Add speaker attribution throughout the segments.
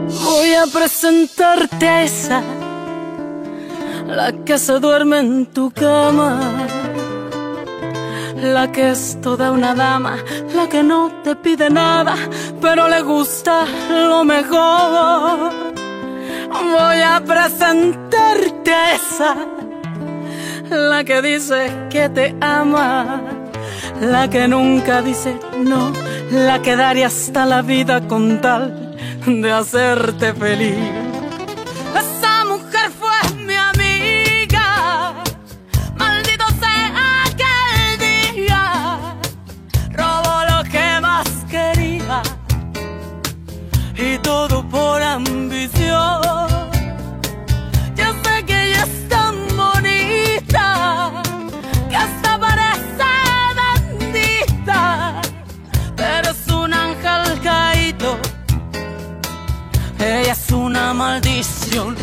Speaker 1: Voy a presentarte a esa, la que se duerme en tu cama, la que es toda una dama, la que no te pide nada, pero le gusta lo mejor. Voy a presentarte a esa, la que dice que te ama, la que nunca dice no, la que daría hasta la vida con tal de hacerte feliz. Esa mujer fue mi amiga, maldito sea aquel día, robó lo que más quería y todo por ambición. Yo sé que ella es tan bonita que hasta parece bendita, pero es un ángel caído. Ella es una maldición.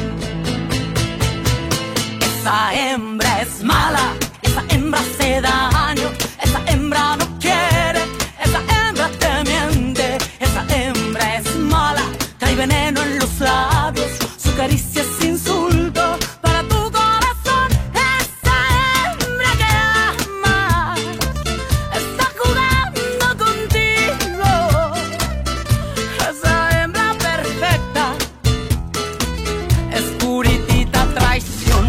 Speaker 1: Esa hembra es mala, esa hembra hace daño, esa hembra no quiere, esa hembra te miente, esa hembra es mala, trae veneno en los labios, su caricia es insulto para tu corazón. Esa hembra que ama está jugando contigo. Esa hembra perfecta es puritita traición.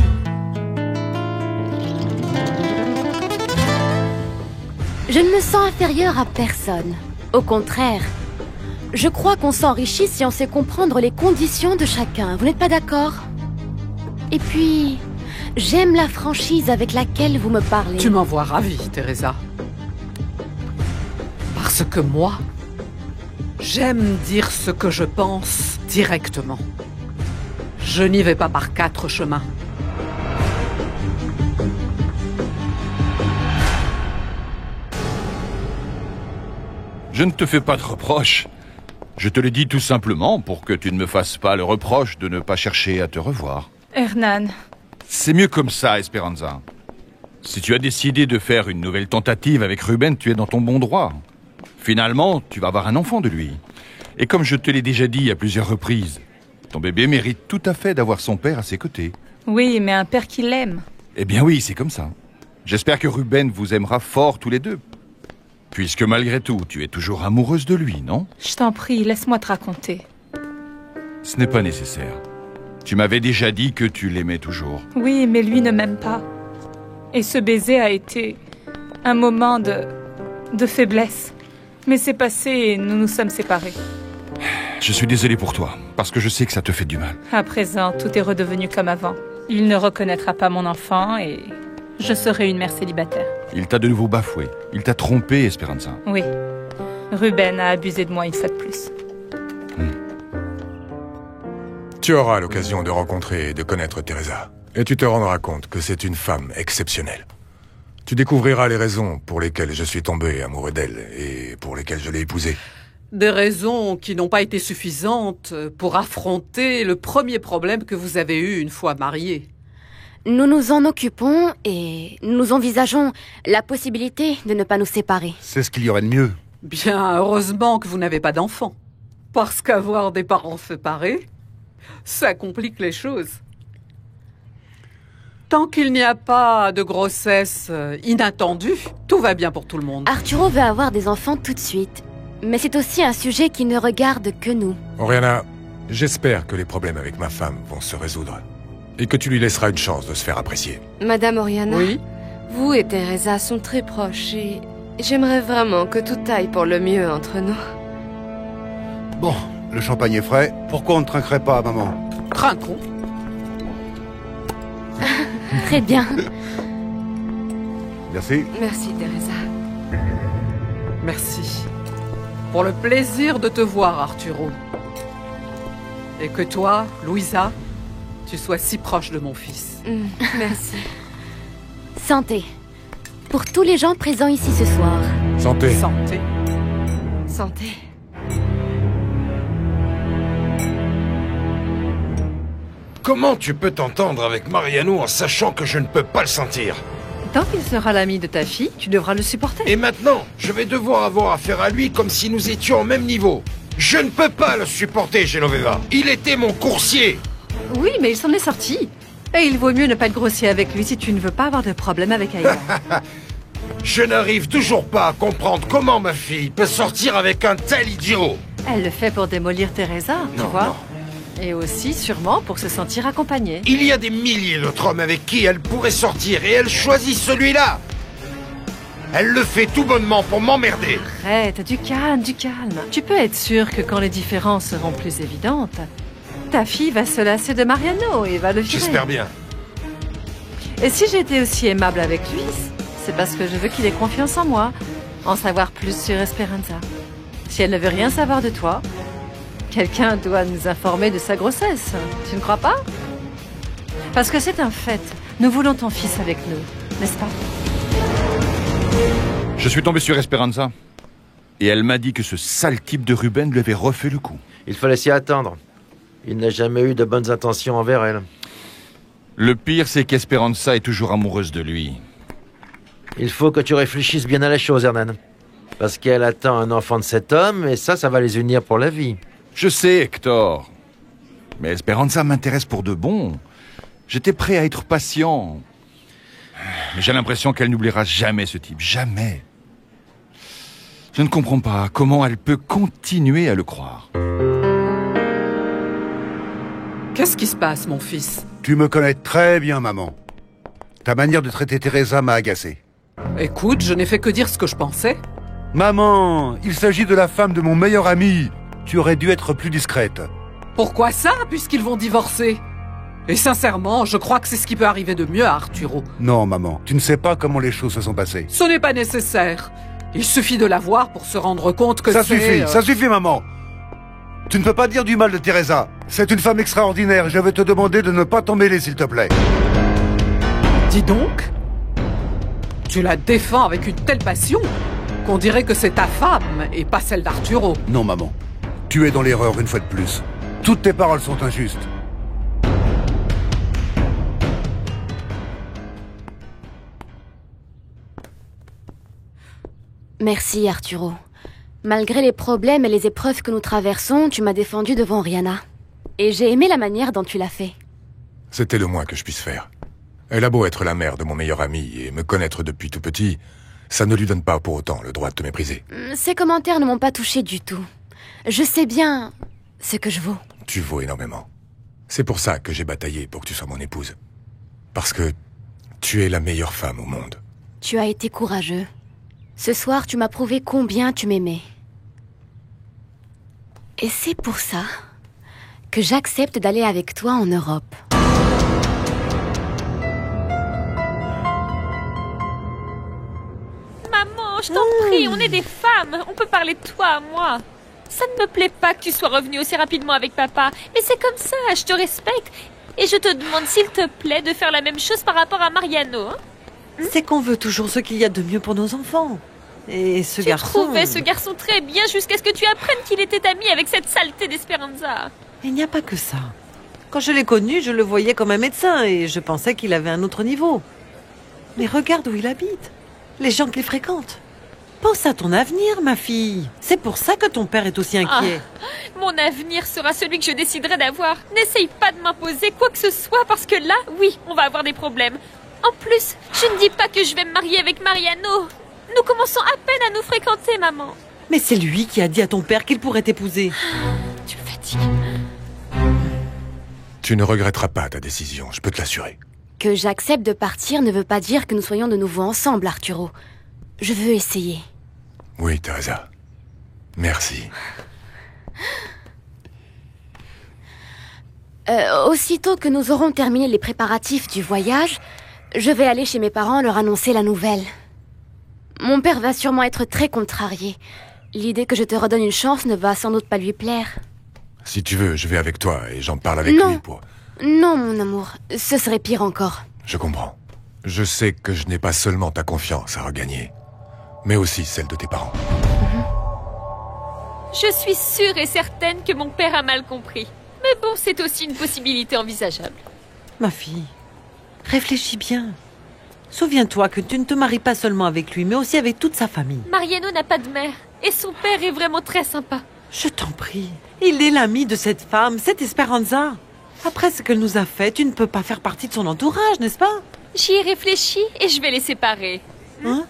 Speaker 2: Je ne me sens inférieure à personne. Au contraire, je crois qu'on s'enrichit si on sait comprendre les conditions de chacun. Vous n'êtes pas d'accord? Et puis, j'aime la franchise avec laquelle vous me parlez.
Speaker 3: Tu m'envoies ravie, Teresa. Parce que moi, j'aime dire ce que je pense directement. Je n'y vais pas par 4 chemins.
Speaker 4: Je ne te fais pas de reproches. Je te le dis tout simplement pour que tu ne me fasses pas le reproche de ne pas chercher à te revoir.
Speaker 5: Hernan.
Speaker 4: C'est mieux comme ça, Esperanza. Si tu as décidé de faire une nouvelle tentative avec Ruben, tu es dans ton bon droit. Finalement, tu vas avoir un enfant de lui. Et comme je te l'ai déjà dit à plusieurs reprises, ton bébé mérite tout à fait d'avoir son père à ses côtés.
Speaker 5: Oui, mais un père qui l'aime.
Speaker 4: Eh bien oui, c'est comme ça. J'espère que Ruben vous aimera fort tous les deux. Puisque malgré tout, tu es toujours amoureuse de lui, non?
Speaker 5: Je t'en prie, laisse-moi te raconter.
Speaker 4: Ce n'est pas nécessaire. Tu m'avais déjà dit que tu l'aimais toujours.
Speaker 5: Oui, mais lui ne m'aime pas. Et ce baiser a été un moment de faiblesse. Mais c'est passé et nous nous sommes séparés.
Speaker 4: Je suis désolé pour toi, parce que je sais que ça te fait du mal.
Speaker 5: À présent, tout est redevenu comme avant. Il ne reconnaîtra pas mon enfant et je serai une mère célibataire.
Speaker 4: Il t'a de nouveau bafoué. Il t'a trompé, Esperanza.
Speaker 5: Oui. Ruben a abusé de moi une fois de plus.
Speaker 6: Tu auras l'occasion de rencontrer et de connaître Teresa. Et tu te rendras compte que c'est une femme exceptionnelle. Tu découvriras les raisons pour lesquelles je suis tombé amoureux d'elle et pour lesquelles je l'ai épousée.
Speaker 3: Des raisons qui n'ont pas été suffisantes pour affronter le premier problème que vous avez eu une fois mariés.
Speaker 2: Nous nous en occupons et nous envisageons la possibilité de ne pas nous séparer.
Speaker 7: C'est ce qu'il y aurait de mieux.
Speaker 3: Bien, heureusement que vous n'avez pas d'enfant. Parce qu'avoir des parents séparés, ça complique les choses. Tant qu'il n'y a pas de grossesse inattendue, tout va bien pour tout le monde.
Speaker 2: Arturo veut avoir des enfants tout de suite. Mais c'est aussi un sujet qui ne regarde que nous.
Speaker 6: Oriana, j'espère que les problèmes avec ma femme vont se résoudre. Et que tu lui laisseras une chance de se faire apprécier.
Speaker 8: Madame Oriana,
Speaker 3: Oui?
Speaker 8: vous et Teresa sont très proches et j'aimerais vraiment que tout aille pour le mieux entre nous.
Speaker 7: Bon, le champagne est frais. Pourquoi on ne trinquerait pas, maman?
Speaker 3: Trinquons.
Speaker 2: Très bien.
Speaker 7: Merci.
Speaker 8: Merci, Teresa.
Speaker 3: Merci. Pour le plaisir de te voir, Arturo. Et que toi, Louisa, tu sois si proche de mon fils.
Speaker 8: Merci.
Speaker 2: Santé. Pour tous les gens présents ici ce soir.
Speaker 6: Santé.
Speaker 3: Santé.
Speaker 8: Santé.
Speaker 9: Comment tu peux t'entendre avec Mariano en sachant que je ne peux pas le sentir? Tant qu'il sera l'ami de ta fille, tu devras le supporter.
Speaker 10: Et maintenant, je vais devoir avoir affaire à lui comme si nous étions au même niveau. Je ne peux pas le supporter, Genoveva. Il était mon coursier.
Speaker 9: Oui, mais il s'en est sorti. Et il vaut mieux ne pas être grossier avec lui si tu ne veux pas avoir de problème avec Aïda.
Speaker 10: Je n'arrive toujours pas à comprendre comment ma fille peut sortir avec un tel idiot.
Speaker 9: Elle le fait pour démolir Teresa, tu vois.
Speaker 10: Non.
Speaker 9: Et aussi, sûrement, pour se sentir accompagnée.
Speaker 10: Il y a des milliers d'autres hommes avec qui elle pourrait sortir et elle choisit celui-là. Elle le fait tout bonnement pour m'emmerder.
Speaker 9: Arrête, du calme, du calme. Tu peux être sûr que quand les différences seront plus évidentes, ta fille va se lasser de Mariano et va le virer.
Speaker 10: J'espère bien.
Speaker 9: Et si j'étais aussi aimable avec lui, c'est parce que je veux qu'il ait confiance en moi, en savoir plus sur Esperanza. Si elle ne veut rien savoir de toi, quelqu'un doit nous informer de sa grossesse. Tu ne crois pas? Parce que c'est un fait. Nous voulons ton fils avec nous, n'est-ce pas?
Speaker 4: Je suis tombé sur Esperanza. Et elle m'a dit que ce sale type de Ruben lui avait refait le coup.
Speaker 11: Il fallait s'y attendre. Il n'a jamais eu de bonnes intentions envers elle.
Speaker 4: Le pire, c'est qu'Esperanza est toujours amoureuse de lui.
Speaker 11: Il faut que tu réfléchisses bien à la chose, Hernan. Parce qu'elle attend un enfant de cet homme, et ça va les unir pour la vie.
Speaker 4: Je sais, Hector. Mais Esperanza m'intéresse pour de bon. J'étais prêt à être patient. Mais j'ai l'impression qu'elle n'oubliera jamais ce type. Jamais. Je ne comprends pas comment elle peut continuer à le croire.
Speaker 3: Qu'est-ce qui se passe, mon fils?
Speaker 7: Tu me connais très bien, maman. Ta manière de traiter Teresa m'a agacé.
Speaker 3: Écoute, je n'ai fait que dire ce que je pensais.
Speaker 7: Maman, il s'agit de la femme de mon meilleur ami. Tu aurais dû être plus discrète.
Speaker 3: Pourquoi ça, puisqu'ils vont divorcer? Et sincèrement, je crois que c'est ce qui peut arriver de mieux à Arturo.
Speaker 7: Non, maman, tu ne sais pas comment les choses se sont passées.
Speaker 3: Ce n'est pas nécessaire. Il suffit de la voir pour se rendre compte que
Speaker 7: ça
Speaker 3: c'est...
Speaker 7: Ça suffit, maman. Tu ne peux pas dire du mal de Teresa. C'est une femme extraordinaire. Je vais te demander de ne pas t'en mêler, s'il te plaît.
Speaker 3: Dis donc, tu la défends avec une telle passion qu'on dirait que c'est ta femme et pas celle d'Arturo.
Speaker 7: Non, maman. Tu es dans l'erreur une fois de plus. Toutes tes paroles sont injustes.
Speaker 2: Merci, Arturo. Malgré les problèmes et les épreuves que nous traversons, tu m'as défendu devant Rihanna. Et j'ai aimé la manière dont tu l'as fait.
Speaker 6: C'était le moins que je puisse faire. Elle a beau être la mère de mon meilleur ami et me connaître depuis tout petit, ça ne lui donne pas pour autant le droit de te mépriser.
Speaker 2: Ces commentaires ne m'ont pas touché du tout. Je sais bien ce que je vaux.
Speaker 6: Tu vaux énormément. C'est pour ça que j'ai bataillé pour que tu sois mon épouse. Parce que tu es la meilleure femme au monde.
Speaker 2: Tu as été courageux. Ce soir, tu m'as prouvé combien tu m'aimais. Et c'est pour ça que j'accepte d'aller avec toi en Europe.
Speaker 12: Maman, je t'en prie, on est des femmes. On peut parler de toi à moi. Ça ne me plaît pas que tu sois revenue aussi rapidement avec papa. Mais c'est comme ça, je te respecte. Et je te demande, s'il te plaît, de faire la même chose par rapport à Mariano.
Speaker 13: C'est qu'on veut toujours ce qu'il y a de mieux pour nos enfants. Et ce garçon...
Speaker 12: Tu trouvais ce garçon très bien jusqu'à ce que tu apprennes qu'il était ami avec cette saleté d'Esperanza.
Speaker 13: Il n'y a pas que ça. Quand je l'ai connu, je le voyais comme un médecin et je pensais qu'il avait un autre niveau. Mais regarde où il habite. Les gens qui les fréquentent. Pense à ton avenir, ma fille. C'est pour ça que ton père est aussi inquiet.
Speaker 12: Mon avenir sera celui que je déciderai d'avoir. N'essaye pas de m'imposer quoi que ce soit parce que là, oui, on va avoir des problèmes. En plus, je ne dis pas que je vais me marier avec Mariano. Nous commençons à peine à nous fréquenter, maman.
Speaker 13: Mais c'est lui qui a dit à ton père qu'il pourrait t'épouser.
Speaker 12: Tu me fatigues.
Speaker 6: Tu ne regretteras pas ta décision, je peux te l'assurer.
Speaker 2: Que j'accepte de partir ne veut pas dire que nous soyons de nouveau ensemble, Arturo. Je veux essayer.
Speaker 6: Oui, Teresa. Merci.
Speaker 2: Aussitôt que nous aurons terminé les préparatifs du voyage, je vais aller chez mes parents leur annoncer la nouvelle. Mon père va sûrement être très contrarié. L'idée que je te redonne une chance ne va sans doute pas lui plaire.
Speaker 6: Si tu veux, je vais avec toi et j'en parle avec lui pour...
Speaker 2: Non, mon amour. Ce serait pire encore.
Speaker 6: Je comprends. Je sais que je n'ai pas seulement ta confiance à regagner, mais aussi celle de tes parents.
Speaker 12: Je suis sûre et certaine que mon père a mal compris. Mais bon, c'est aussi une possibilité envisageable.
Speaker 13: Ma fille, réfléchis bien. Souviens-toi que tu ne te maries pas seulement avec lui, mais aussi avec toute sa famille.
Speaker 12: Mariano n'a pas de mère. Et son père est vraiment très sympa.
Speaker 13: Je t'en prie. Il est l'ami de cette femme, cette Esperanza. Après ce qu'elle nous a fait, tu ne peux pas faire partie de son entourage, n'est-ce pas?
Speaker 12: J'y ai réfléchi et je vais les séparer.
Speaker 13: Hein?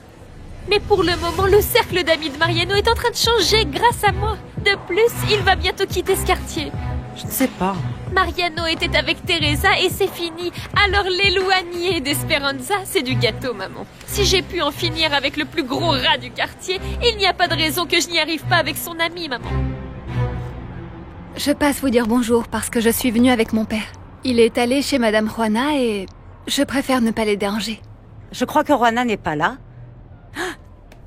Speaker 12: Mais pour le moment, le cercle d'amis de Mariano est en train de changer grâce à moi. De plus, il va bientôt quitter ce quartier.
Speaker 13: Je ne sais pas.
Speaker 12: Mariano était avec Teresa et c'est fini. Alors l'éloigner d'Esperanza, c'est du gâteau, maman. Si j'ai pu en finir avec le plus gros rat du quartier, il n'y a pas de raison que je n'y arrive pas avec son ami, maman.
Speaker 2: Je passe vous dire bonjour parce que je suis venue avec mon père. Il est allé chez Madame Juana et je préfère ne pas les déranger.
Speaker 14: Je crois que Juana n'est pas là.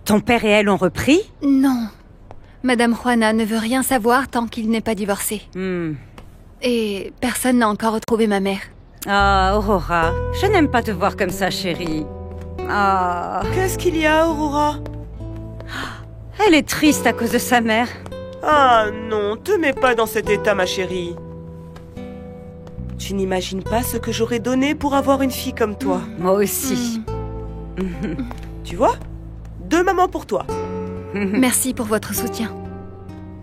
Speaker 14: Ton père et elle ont repris?
Speaker 2: Non. Madame Juana ne veut rien savoir tant qu'il n'est pas divorcé. Et personne n'a encore retrouvé ma mère.
Speaker 14: Ah, Aurora, je n'aime pas te voir comme ça, chérie. Ah.
Speaker 15: Qu'est-ce qu'il y a, Aurora?
Speaker 14: Elle est triste à cause de sa mère.
Speaker 15: Ah non, te mets pas dans cet état, ma chérie. Tu n'imagines pas ce que j'aurais donné pour avoir une fille comme toi.
Speaker 14: Moi aussi.
Speaker 15: Tu vois? 2 mamans pour toi.
Speaker 2: Merci pour votre soutien.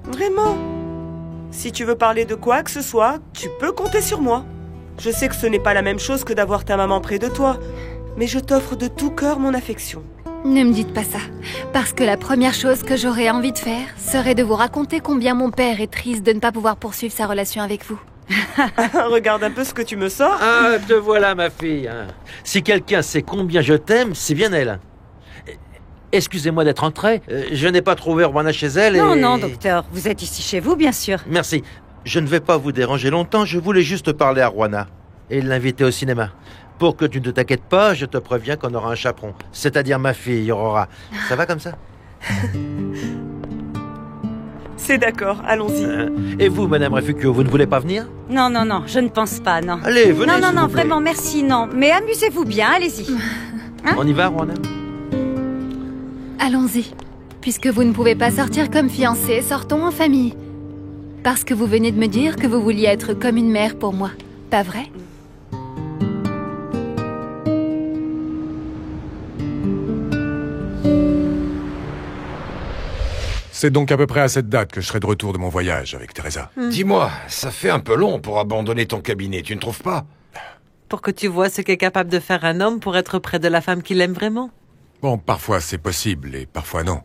Speaker 15: Vraiment? Si tu veux parler de quoi que ce soit, tu peux compter sur moi. Je sais que ce n'est pas la même chose que d'avoir ta maman près de toi, mais je t'offre de tout cœur mon affection.
Speaker 2: Ne me dites pas ça, parce que la première chose que j'aurais envie de faire serait de vous raconter combien mon père est triste de ne pas pouvoir poursuivre sa relation avec vous.
Speaker 15: Regarde un peu ce que tu me sors.
Speaker 11: Ah, te voilà, ma fille. Si quelqu'un sait combien je t'aime, c'est bien elle. Excusez-moi d'être entré. Je n'ai pas trouvé Juana chez elle
Speaker 14: Non,
Speaker 11: et...
Speaker 14: non, docteur. Vous êtes ici chez vous, bien sûr.
Speaker 11: Merci. Je ne vais pas vous déranger longtemps. Je voulais juste parler à Juana et l'inviter au cinéma. Pour que tu ne t'inquiètes pas, je te préviens qu'on aura un chaperon. C'est-à-dire ma fille, Aurora. Ça va comme ça?
Speaker 15: C'est d'accord, allons-y.
Speaker 11: Et vous, Madame Refugio, vous ne voulez pas venir?
Speaker 14: Non, non, non, je ne pense pas, non.
Speaker 11: Allez, venez,
Speaker 14: Non, non,
Speaker 11: s'il
Speaker 14: non,
Speaker 11: vous plaît.
Speaker 14: vraiment, merci, non. Mais amusez-vous bien, allez-y. Hein?
Speaker 11: On y va, Juana?
Speaker 2: Allons-y. Puisque vous ne pouvez pas sortir comme fiancés, sortons en famille. Parce que vous venez de me dire que vous vouliez être comme une mère pour moi. Pas vrai?
Speaker 6: C'est donc à peu près à cette date que je serai de retour de mon voyage avec Teresa.
Speaker 10: Dis-moi, ça fait un peu long pour abandonner ton cabinet, tu ne trouves pas?
Speaker 13: Pour que tu vois ce qu'est capable de faire un homme pour être près de la femme qu'il aime vraiment.
Speaker 6: Bon, parfois c'est possible et parfois non.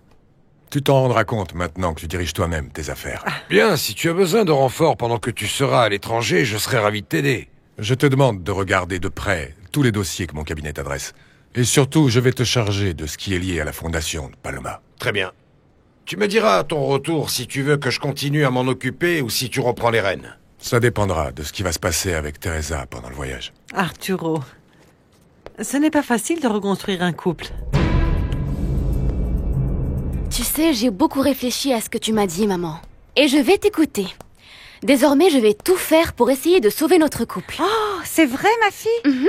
Speaker 6: Tu t'en rendras compte maintenant que tu diriges toi-même tes affaires.
Speaker 10: Bien, si tu as besoin de renfort pendant que tu seras à l'étranger, je serai ravi de t'aider.
Speaker 6: Je te demande de regarder de près tous les dossiers que mon cabinet t'adresse. Et surtout, je vais te charger de ce qui est lié à la fondation de Paloma.
Speaker 10: Très bien. Tu me diras à ton retour si tu veux que je continue à m'en occuper ou si tu reprends les rênes.
Speaker 6: Ça dépendra de ce qui va se passer avec Teresa pendant le voyage.
Speaker 13: Arturo, ce n'est pas facile de reconstruire un couple.
Speaker 2: Tu sais, j'ai beaucoup réfléchi à ce que tu m'as dit, maman. Et je vais t'écouter. Désormais, je vais tout faire pour essayer de sauver notre couple.
Speaker 14: Oh, c'est vrai, ma fille?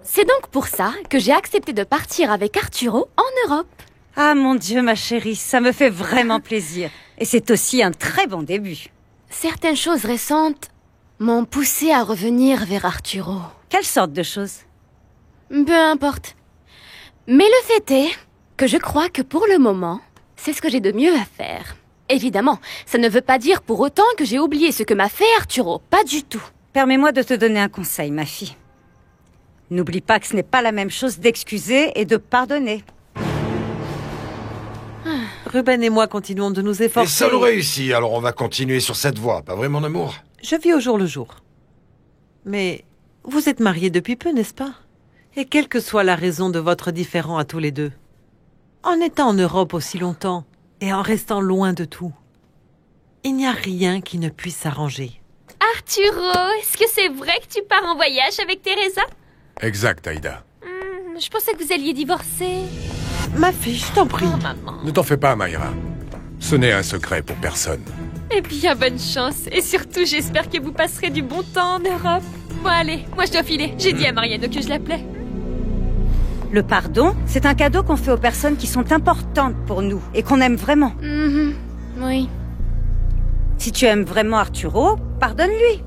Speaker 2: C'est donc pour ça que j'ai accepté de partir avec Arturo en Europe.
Speaker 14: Ah, mon Dieu, ma chérie, ça me fait vraiment plaisir. Et c'est aussi un très bon début.
Speaker 2: Certaines choses récentes m'ont poussé à revenir vers Arturo.
Speaker 14: Quelle sorte de choses?
Speaker 2: Peu importe. Mais le fait est que je crois que pour le moment, c'est ce que j'ai de mieux à faire. Évidemment, ça ne veut pas dire pour autant que j'ai oublié ce que m'a fait Arturo, pas du tout.
Speaker 14: Permets-moi de te donner un conseil, ma fille. N'oublie pas que ce n'est pas la même chose d'excuser et de pardonner.
Speaker 13: Ruben et moi continuons de nous efforcer.
Speaker 10: Et ça nous réussit, alors on va continuer sur cette voie, pas vrai mon amour?
Speaker 13: Je vis au jour le jour. Mais vous êtes mariés depuis peu, n'est-ce pas? Et quelle que soit la raison de votre différend à tous les deux, en étant en Europe aussi longtemps et en restant loin de tout, il n'y a rien qui ne puisse s'arranger.
Speaker 12: Arturo, est-ce que c'est vrai que tu pars en voyage avec Teresa?
Speaker 6: Exact, Aïda.
Speaker 12: Je pensais que vous alliez divorcer.
Speaker 13: Ma fille, je t'en prie.
Speaker 12: Oh, maman.
Speaker 6: Ne t'en fais pas, Mayra. Ce n'est un secret pour personne.
Speaker 12: Eh bien, bonne chance. Et surtout, j'espère que vous passerez du bon temps en Europe. Bon, allez, moi je dois filer. J'ai dit à Mariano que je l'appelais.
Speaker 14: Le pardon, c'est un cadeau qu'on fait aux personnes qui sont importantes pour nous et qu'on aime vraiment.
Speaker 2: Oui.
Speaker 14: Si tu aimes vraiment Arturo, pardonne-lui.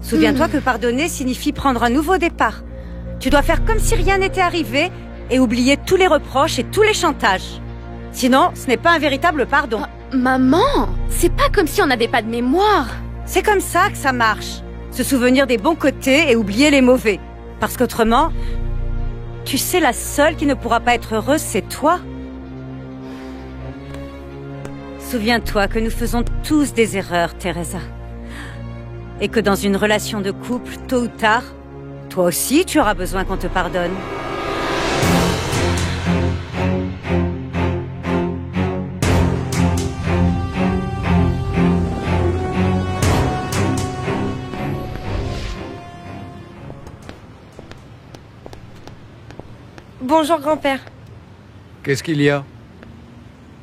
Speaker 14: Souviens-toi que pardonner signifie prendre un nouveau départ. Tu dois faire comme si rien n'était arrivé et oublier tous les reproches et tous les chantages. Sinon, ce n'est pas un véritable pardon.
Speaker 2: Maman, c'est pas comme si on n'avait pas de mémoire.
Speaker 14: C'est comme ça que ça marche. Se souvenir des bons côtés et oublier les mauvais. Parce qu'autrement, tu sais, la seule qui ne pourra pas être heureuse, c'est toi. Souviens-toi que nous faisons tous des erreurs, Teresa. Et que dans une relation de couple, tôt ou tard, toi aussi, tu auras besoin qu'on te pardonne.
Speaker 16: Bonjour, grand-père.
Speaker 17: Qu'est-ce qu'il y a?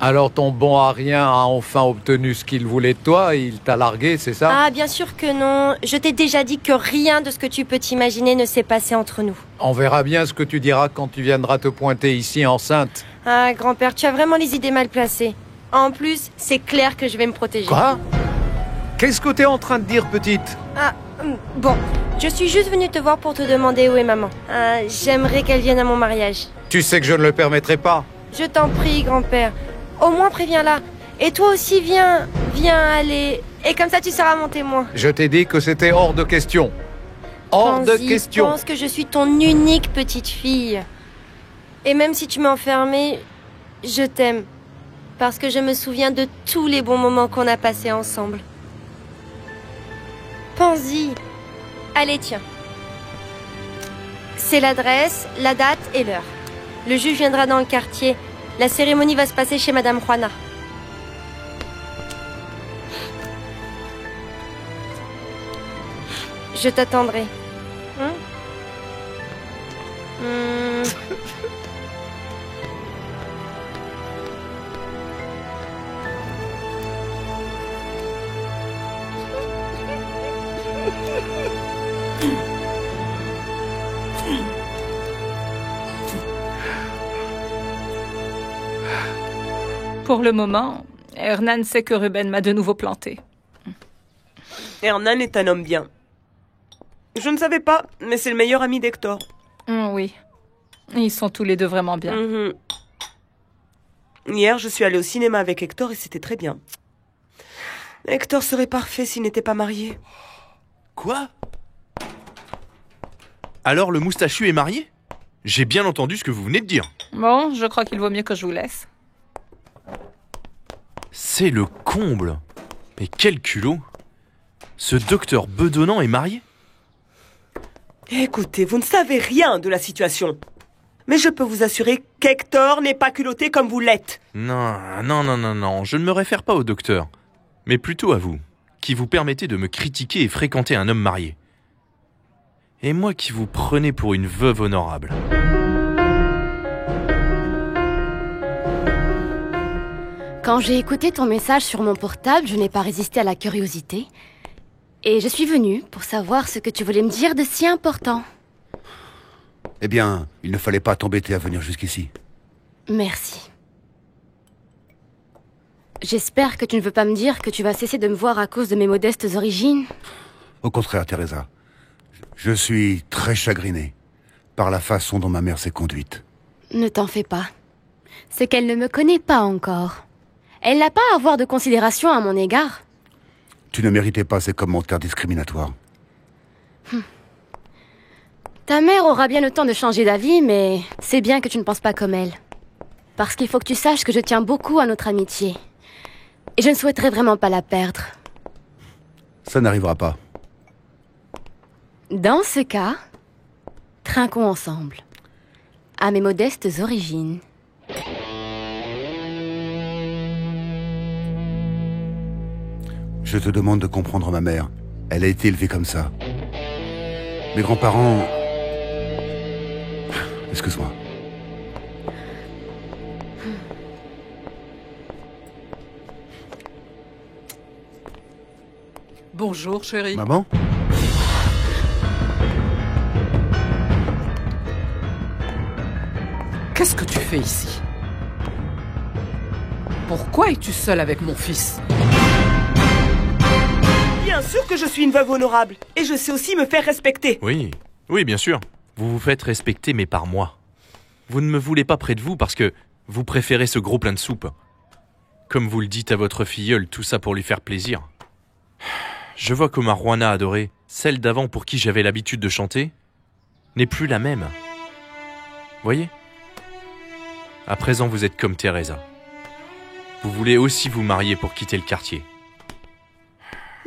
Speaker 17: Alors ton bon à rien a enfin obtenu ce qu'il voulait de toi et il t'a largué, c'est ça?
Speaker 16: Ah, bien sûr que non. Je t'ai déjà dit que rien de ce que tu peux t'imaginer ne s'est passé entre nous.
Speaker 17: On verra bien ce que tu diras quand tu viendras te pointer ici enceinte.
Speaker 16: Ah, grand-père, tu as vraiment les idées mal placées. En plus, c'est clair que je vais me protéger.
Speaker 17: Quoi? Qu'est-ce que t'es en train de dire, petite?
Speaker 16: Ah, bon. Je suis juste venue te voir pour te demander où est maman. J'aimerais qu'elle vienne à mon mariage.
Speaker 17: Tu sais que je ne le permettrai pas.
Speaker 16: Je t'en prie, grand-père. Au moins préviens-la. Et toi aussi, viens, allez. Et comme ça, tu seras mon témoin.
Speaker 17: Je t'ai dit que c'était hors de question. Hors de question.
Speaker 16: Je pense que je suis ton unique petite fille. Et même si tu m'as enfermée, je t'aime. Parce que je me souviens de tous les bons moments qu'on a passés ensemble. Pense-y. Allez, tiens. C'est l'adresse, la date et l'heure. Le juge viendra dans le quartier. La cérémonie va se passer chez Madame Juana. Je t'attendrai.
Speaker 5: Pour le moment, Hernan sait que Ruben m'a de nouveau planté.
Speaker 15: Hernan est un homme bien. Je ne savais pas, mais c'est le meilleur ami d'Hector.
Speaker 5: Oui. Ils sont tous les deux vraiment bien.
Speaker 15: Hier, je suis allée au cinéma avec Hector et c'était très bien. Hector serait parfait s'il n'était pas marié.
Speaker 18: Quoi? Alors le moustachu est marié? J'ai bien entendu ce que vous venez de dire.
Speaker 5: Bon, je crois qu'il vaut mieux que je vous laisse.
Speaker 18: C'est le comble. Mais quel culot. Ce docteur bedonnant est marié?
Speaker 15: Écoutez, vous ne savez rien de la situation. Mais je peux vous assurer qu'Hector n'est pas culotté comme vous l'êtes.
Speaker 18: Non, je ne me réfère pas au docteur, mais plutôt à vous, qui vous permettez de me critiquer et fréquenter un homme marié. Et moi qui vous prenez pour une veuve honorable.
Speaker 2: Quand j'ai écouté ton message sur mon portable, je n'ai pas résisté à la curiosité. Et je suis venue pour savoir ce que tu voulais me dire de si important.
Speaker 7: Eh bien, il ne fallait pas t'embêter à venir jusqu'ici.
Speaker 2: Merci. J'espère que tu ne veux pas me dire que tu vas cesser de me voir à cause de mes modestes origines.
Speaker 7: Au contraire, Teresa. Je suis très chagriné par la façon dont ma mère s'est conduite.
Speaker 2: Ne t'en fais pas. C'est qu'elle ne me connaît pas encore. Elle n'a pas à avoir de considération à mon égard.
Speaker 7: Tu ne méritais pas ces commentaires discriminatoires.
Speaker 2: Ta mère aura bien le temps de changer d'avis, mais c'est bien que tu ne penses pas comme elle. Parce qu'il faut que tu saches que je tiens beaucoup à notre amitié. Et je ne souhaiterais vraiment pas la perdre.
Speaker 7: Ça n'arrivera pas.
Speaker 2: Dans ce cas, trinquons ensemble. À mes modestes origines.
Speaker 7: Je te demande de comprendre ma mère. Elle a été élevée comme ça. Mes grands-parents... Excuse-moi.
Speaker 3: Bonjour, chérie.
Speaker 7: Maman?
Speaker 3: Qu'est-ce que tu fais ici? Pourquoi es-tu seule avec mon fils?
Speaker 15: Bien sûr que je suis une veuve honorable. Et je sais aussi me faire respecter.
Speaker 18: Oui, bien sûr. Vous vous faites respecter, mais par moi. Vous ne me voulez pas près de vous parce que vous préférez ce gros plein de soupe. Comme vous le dites à votre filleule, tout ça pour lui faire plaisir. Je vois que ma Juana adorée, celle d'avant pour qui j'avais l'habitude de chanter, n'est plus la même. Voyez ? À présent, vous êtes comme Teresa. Vous voulez aussi vous marier pour quitter le quartier.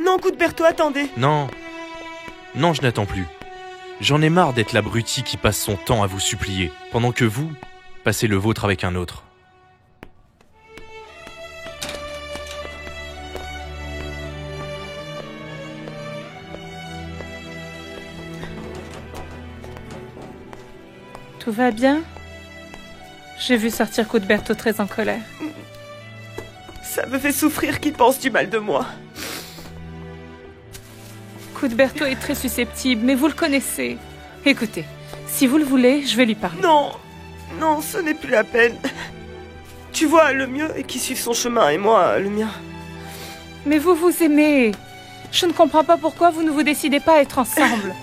Speaker 15: Non, Cuthberto, attendez.
Speaker 18: Non, je n'attends plus. J'en ai marre d'être l'abruti qui passe son temps à vous supplier, pendant que vous passez le vôtre avec un autre.
Speaker 5: Tout va bien? J'ai vu sortir Cuthberto très en colère.
Speaker 15: Ça me fait souffrir qu'il pense du mal de moi.
Speaker 5: Cuthberto est très susceptible, mais vous le connaissez. Écoutez, si vous le voulez, je vais lui parler.
Speaker 15: Non, ce n'est plus la peine. Tu vois, le mieux est qu'il suive son chemin et moi, le mien.
Speaker 5: Mais vous vous aimez. Je ne comprends pas pourquoi vous ne vous décidez pas à être ensemble.